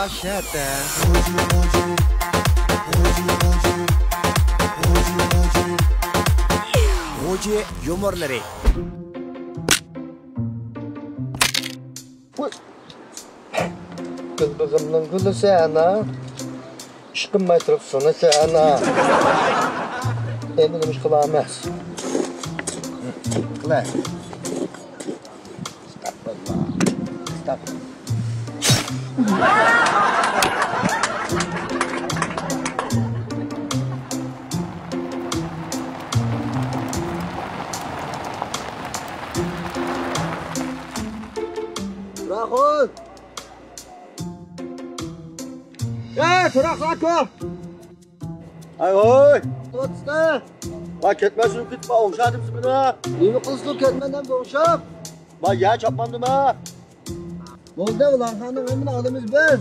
Dahşete. Muci yumurları. Kızımın gülü sana. Işkın metruk sonu sana. Endi nima qilamiz? Qilay. Stop. Rahul. Ya, Rahul. Ay oy. Tutsa. Bak ketmesin gitme oğuşadım sana. Nemi kızlı ketmeden oğuşam. Bak ya çapmandım ha. Oldu ulan hanım emin alımız biz.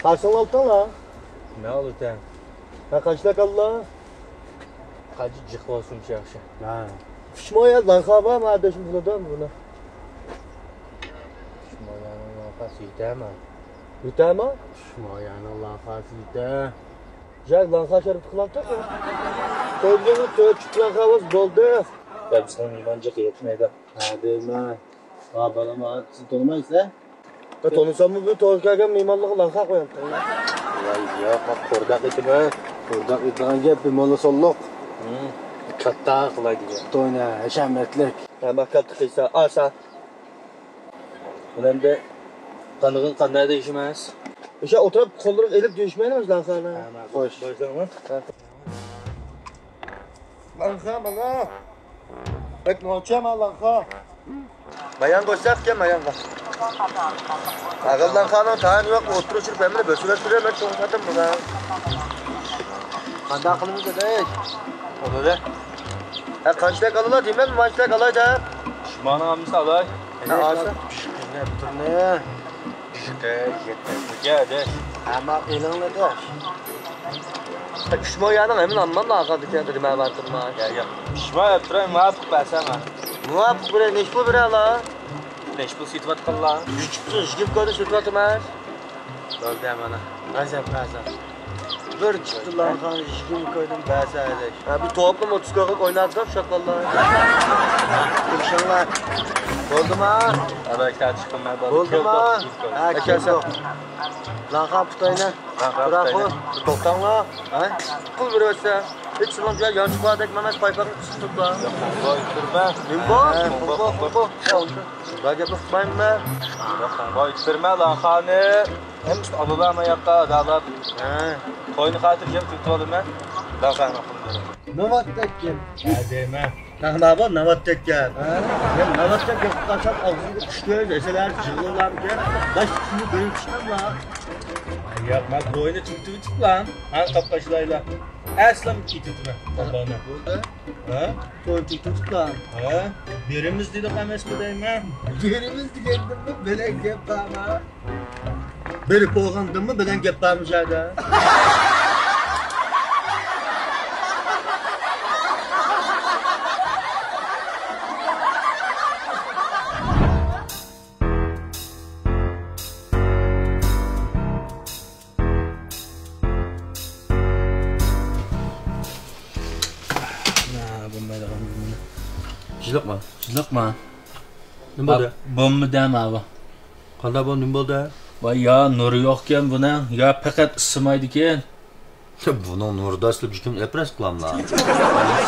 Kaçsan altın la? Ne olur sen? Ha kaçta kaldı la? Kaçı cık olsun şahşa. Ha. Pişmoya lan kaba mı kardeşim buladan buna? Şumayanın lafası yeter mi? Yeter mi? Şumayanın lafası yeter. Jack lan kaçarıp tıklantık mı? Koyduğunu tövçük lan kavuz doldu. Ben sana imancık yetmedi. Ha deme. Ha bana mı siz tanımayız ha? Ya tanısam mı bu tozgargan mimarlığı lan kalk koyalım. Vay ya bak kordak etime. Kordak ettiğin gibi mimarlı solluk. Katta kılay diye. Toyna, eşemetlik. Ha bak kalkıysa asa. Ulan de kanığın kanına değişmez. İşte oturup kolları elip düşmeyelim lan sana. Hoş. Başlama. Lan bana. Bek noçam lan ha. Bayan koşsak ya bayan koş. Ağıldan kanın tahan yok oturuşur ben bile bösüle süre ben çoğunladım mı lan? Kanda aklımız da değil. Onu da. Ha kaçta kalırlar değil mi? Maçta kalay da. Şumanın amcası alay. Ha asa. Ne bu ne? İşte yetmez. Geldi. Ama elinle de. Küşme yanın emin anmam da ağadı kendini ben vardım ha. Ya. Şuma yaptırayım muhabbet versene. Muhabbet buraya neş bu buraya la? Neş bu situat kalla. Güçsüz gibi gördü sütüvatım ha. Doldu hemen. Azap. Bir çıktı lan kan işkim koydum basa edeş. Ha bir toplum 30 kokuk oynadık şakallar. Kırşanlar. Oldu mu? Arkadaşlar çıkın ben Oldu mu? Ha kelsin. Lan kaputayla. Bırak o. Toktan la. Ha? Kul bir ötse. Hiç sıvam ya yanlış bağda ekmemez paypakın kısım tut la. Vay kırma. Mimbo. Bak yapma tutmayın mı? Vay kırma lan kanı. Hem işte ababama yakta dağlar. Koyunu hatırlayacağım tutalım ben. Daha sen aklımda. Navattakken. Hadi mi? Nahnaba navattakken. Ben navattakken kaçak ağzını kuşluyoruz. Eseler cıvıllar ki. Baş şimdi böyle çıkmam la. Yapma koyunu tut lan. Ha kapkaçlarıyla. Aslan ititme babana. Burada. Ha? Koyun tut lan. Ha? Birimiz dedik hemes budayım ha. Yerimiz dikendim mi? Belen gep bana. Beri boğandım mı? Belen gep bana mücadele. Jılıkma. Ne oldu? Bomba deme abi. Kanda bu ne oldu? Vay ya nuru yokken buna. Ya fakat ısımaydı ki. Bunun nurda asılıp jikim epres kılam la.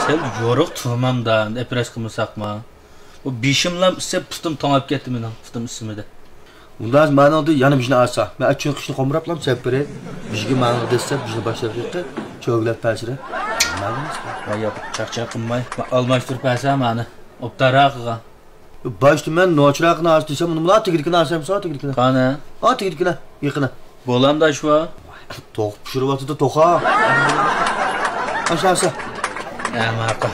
Sen yoruk turmamdan epres kımısak mı? O bişimle sep tutum tanıp gitti benim tutum ismi de. Bundan bana oldu yanım işine asa. Ben açın kışını komuraplam sepere. Bişki bana dese bişini başlayıp gitti. Çoğulat pesire. Vay ya çak kımmay. Almıştır pesa manı. Optarakıga. Başta ben noçrakını açtıysam onu la tigirkini açsam sağ tigirkini. Kana? Ha tigirkini yıkına. Bolam da şu an. Tok pişirip da toka. Aşağısı. Ya maka.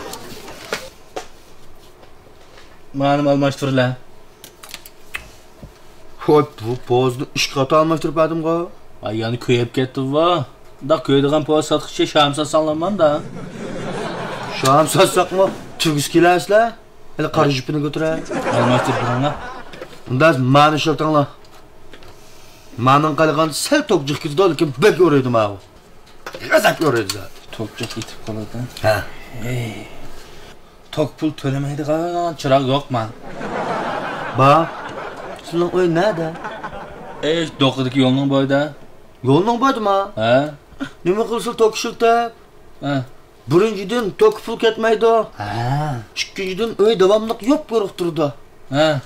Manım almıştır la. Hoy bu pozunu iş katı almıştır bedim ga. Vay yani köyüp gitti va. Da köyden poz satışçı şamsa sallanmam da. Şam satsak mı? Türk iskilasla. Hele karı jipini götüre. Almashtir burana. Unda mani şıltınla. Manın kalıgan sel tokcuk kizdi olurken bek yoruyordum abi. Gazap yoruydu zaten. Tokcuk itip qaladı. Ha. Tok pul tölemeydi qalan çıraq yo'q man. Ba. Senin oy nerede? Doqidiki yo'lning boyida. Yolun baydı mı? Ha? Nima qilsin tok shilta? Ha. Birinchidan tok pul ketmaydi. Ha. Ikkinchidan uy davomliq yo'q ko'rib turdi. Ha.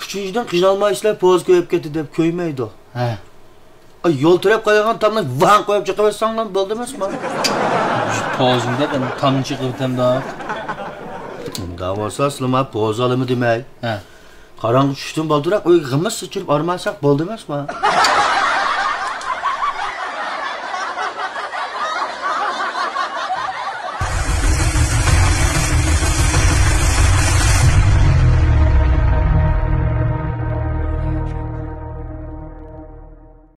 Uchinchidan qiynalmay ishlab poz ko'yib ketdi deb ko'ymaydi. Ha. Ay yo'l tirab qo'ygan tamni van qo'yib chiqaversan ham bo'ldi emasmi? Pozimda ben tam chiqibdim da. Unda bo'lsa sizlar poz olimi demak. Ha. Qarong'i tushdan boldiroq uy g'imiz sichirib ormasak bo'ldi emasmi?